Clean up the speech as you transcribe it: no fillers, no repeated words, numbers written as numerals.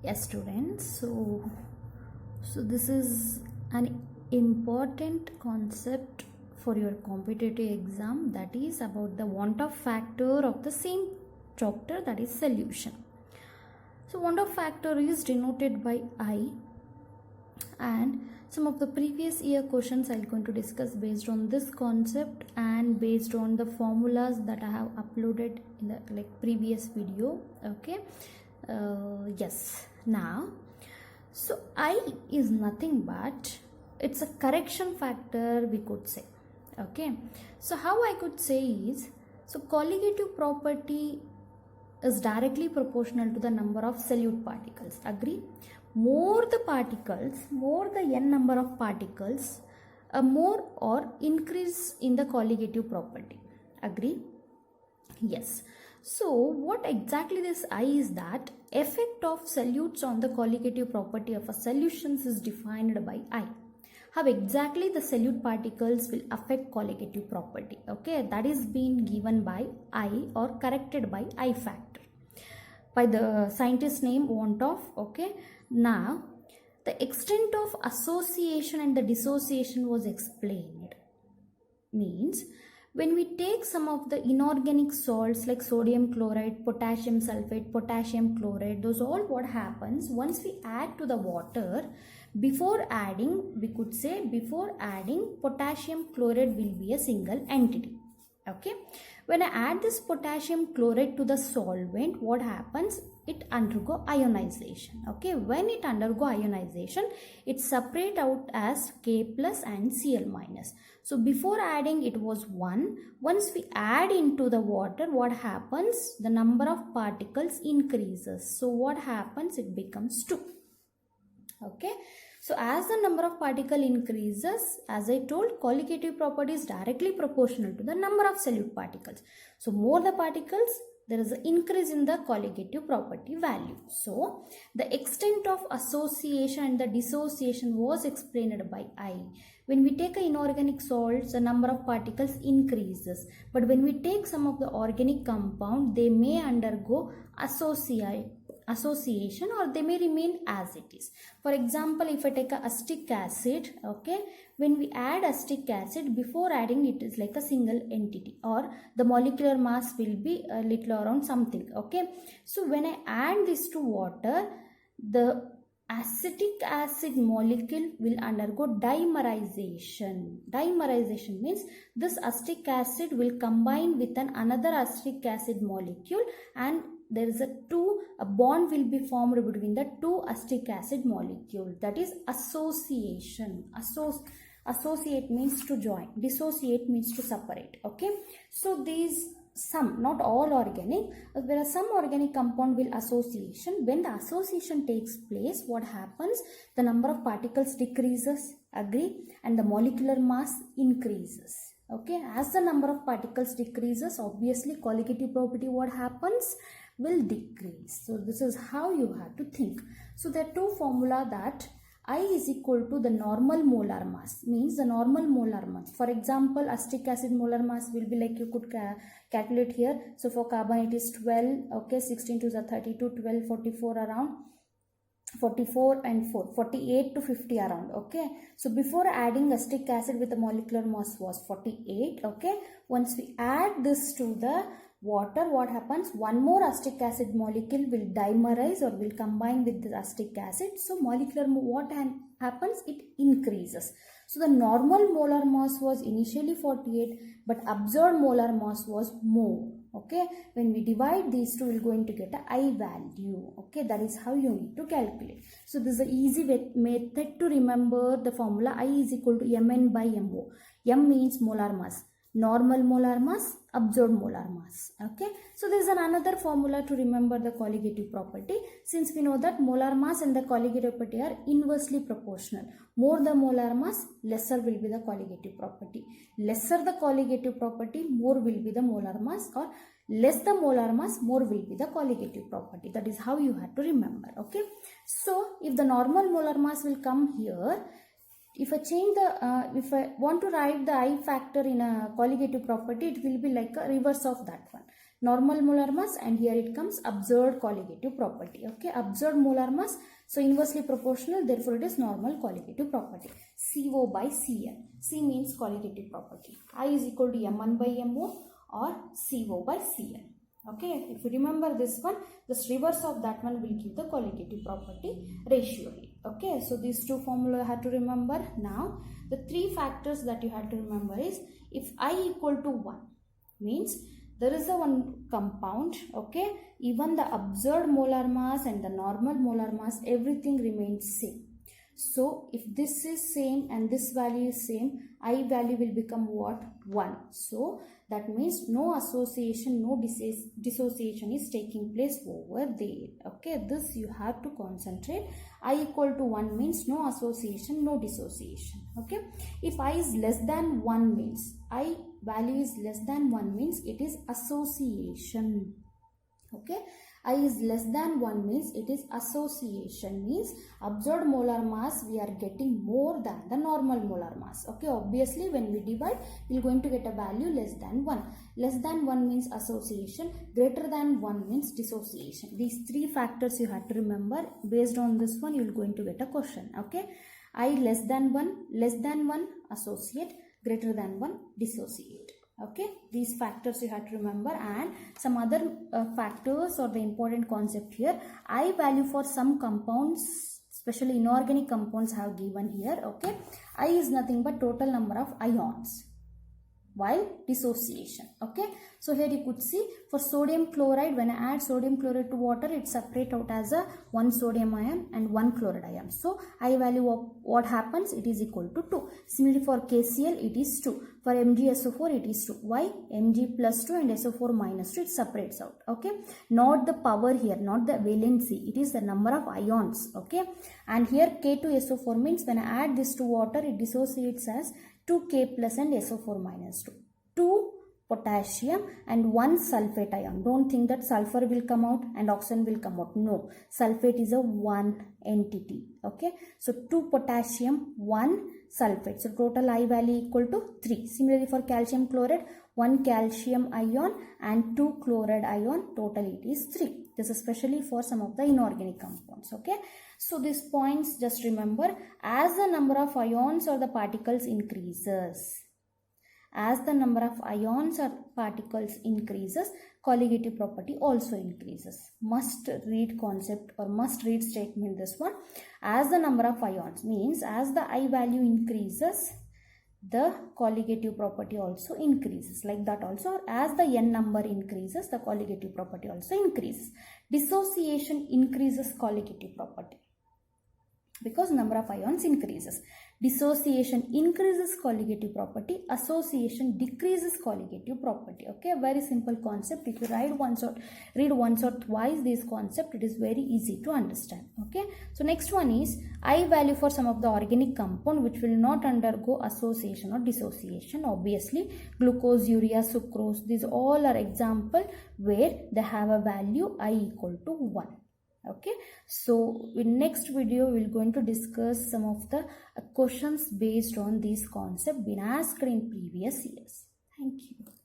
Yes, students. So this is an important concept for your competitive exam, that is about the want of factor of the same chapter, that is solution. So want of factor is denoted by I, and some of the previous year questions I'm going to discuss based on this concept and based on the formulas that I have uploaded in the previous video. Okay. Yes. Now, so I is nothing but it's a correction factor, we could say. Okay. So how I could say is, so colligative property is directly proportional to the number of solute particles. Agree? More the particles, more the n number of particles, more or increase in the colligative property. Agree? Yes. So what exactly this I is that effect of solutes on the colligative property of a solutions is defined by I. How exactly the solute particles will affect colligative property. Okay, that is being given by I or corrected by I factor by the scientist name Want of. Okay, now the extent of association and the dissociation was explained. Means when we take some of the inorganic salts like sodium chloride, potassium sulfate, potassium chloride, those all what happens once we add to the water, before adding, we could say before adding potassium chloride will be a single entity. Okay, when I add this potassium chloride to the solvent, what happens? It undergo ionization. Okay, when it undergo ionization, it separate out as K plus and Cl minus. So before adding it was 1. Once we add into the water, what happens? The number of particles increases. So what happens? It becomes 2. Okay. So as the number of particle increases, as I told, colligative property is directly proportional to the number of solute particles. So more the particles, there is an increase in the colligative property value. So the extent of association and the dissociation was explained by I. When we take inorganic salts, the number of particles increases. But when we take some of the organic compound, they may undergo association or they may remain as it is. For example, if I take a acetic acid, okay, when we add acetic acid, before adding it is like a single entity, or the molecular mass will be a little around something. Okay, so when I add this to water, the acetic acid molecule will undergo dimerization. Dimerization means this acetic acid will combine with another acetic acid molecule, and there is a bond will be formed between the two acetic acid molecule. That is association. Associate means to join. Dissociate means to separate. Okay. So these some, not all organic, there are some organic compound will association. When the association takes place, what happens? The number of particles decreases. Agree? And the molecular mass increases. Okay. As the number of particles decreases, obviously colligative property what happens? Will decrease. So this is how you have to think. So there are two formula that I is equal to the normal molar mass, means the normal molar mass. For example, acetic acid molar mass will be like you could calculate here. So for carbon it is 12, okay, 16 to the 32, 12, 44 around. 44 and 4, 48 to 50 around. Okay, so before adding acetic acid with the molecular mass was 48. Okay, once we add this to the water, what happens? One more acetic acid molecule will dimerize or will combine with the acetic acid. So molecular what happens? It increases. So the normal molar mass was initially 48, but observed molar mass was more. Okay, when we divide these two, we're going to get a I value. Okay, that is how you need to calculate. So this is an easy method to remember the formula. I is equal to Mn by Mo. M means molar mass, normal molar mass, observed molar mass. Okay, so there is another formula to remember the colligative property. Since we know that molar mass and the colligative property are inversely proportional. More the molar mass, lesser will be the colligative property. Lesser the colligative property, more will be the molar mass, or less the molar mass, more will be the colligative property. That is how you have to remember. Okay, so if the normal molar mass will come here, if I change the, if I want to write the I factor in a colligative property, it will be like a reverse of that one. normal molar mass, and here it comes observed colligative property. Okay, observed molar mass, so inversely proportional, therefore it is normal colligative property. CO by Cl. C means colligative property. I is equal to M1 by MO or CO by Cl. Okay, if you remember this one, this reverse of that one will give the colligative property ratially. Okay, so these two formula you have to remember. Now the three factors that you have to remember is, if I equal to 1 means there is a one compound, okay, even the observed molar mass and the normal molar mass, everything remains same. So if this is same and this value is same, I value will become what? 1. So that means no association, no dissociation is taking place over there. Okay, this you have to concentrate. I equal to 1 means no association, no dissociation. Okay, if I is less than 1 means, I value is less than 1 means it is association. Okay, I is less than 1 means it is association, means observed molar mass we are getting more than the normal molar mass. Okay, obviously when we divide we are going to get a value less than 1. Less than 1 means association, greater than 1 means dissociation. These three factors you have to remember. Based on this one you are going to get a question. Okay, I less than 1 associate, greater than 1 dissociate. Okay, these factors you have to remember, and some other factors or the important concept here. I value for some compounds, especially inorganic compounds, have given here. Okay, I is nothing but total number of ions, while dissociation. Okay, so here you could see for sodium chloride, when I add sodium chloride to water, it separates out as a 1 sodium ion and 1 chloride ion. So I value of what happens, it is equal to 2. Similarly for KCl it is 2. For MgSO4 it is 2. Why? Mg plus 2 and SO4 minus 2, it separates out. Okay, not the power here, not the valency, it is the number of ions. Okay, and here K2SO4 means when I add this to water, it dissociates as 2K plus and SO4 minus 2. 2 potassium and 1 sulfate ion. Don't think that sulfur will come out and oxygen will come out. No, sulfate is a one entity. Okay, so 2 potassium, 1 sulfate. So total I value equal to 3. Similarly for calcium chloride, 1 calcium ion and 2 chloride ion. Total it is 3. This is especially for some of the inorganic compounds. Okay, so these points just remember, as the number of ions or the particles increases, as the number of ions or particles increases, colligative property also increases. Must read concept or must read statement, this one. As the number of ions means as the I value increases, the colligative property also increases. Like that also, as the n number increases, the colligative property also increases. Dissociation increases colligative property because number of ions increases. Dissociation increases colligative property, association decreases colligative property. Okay, a very simple concept. If you read once or twice this concept, it is very easy to understand. Okay, so next one is I value for some of the organic compound which will not undergo association or dissociation. Obviously glucose, urea, sucrose, these all are example where they have a value I equal to 1. Okay, so in next video we are going to discuss some of the questions based on these concepts been asked in previous years. Thank you.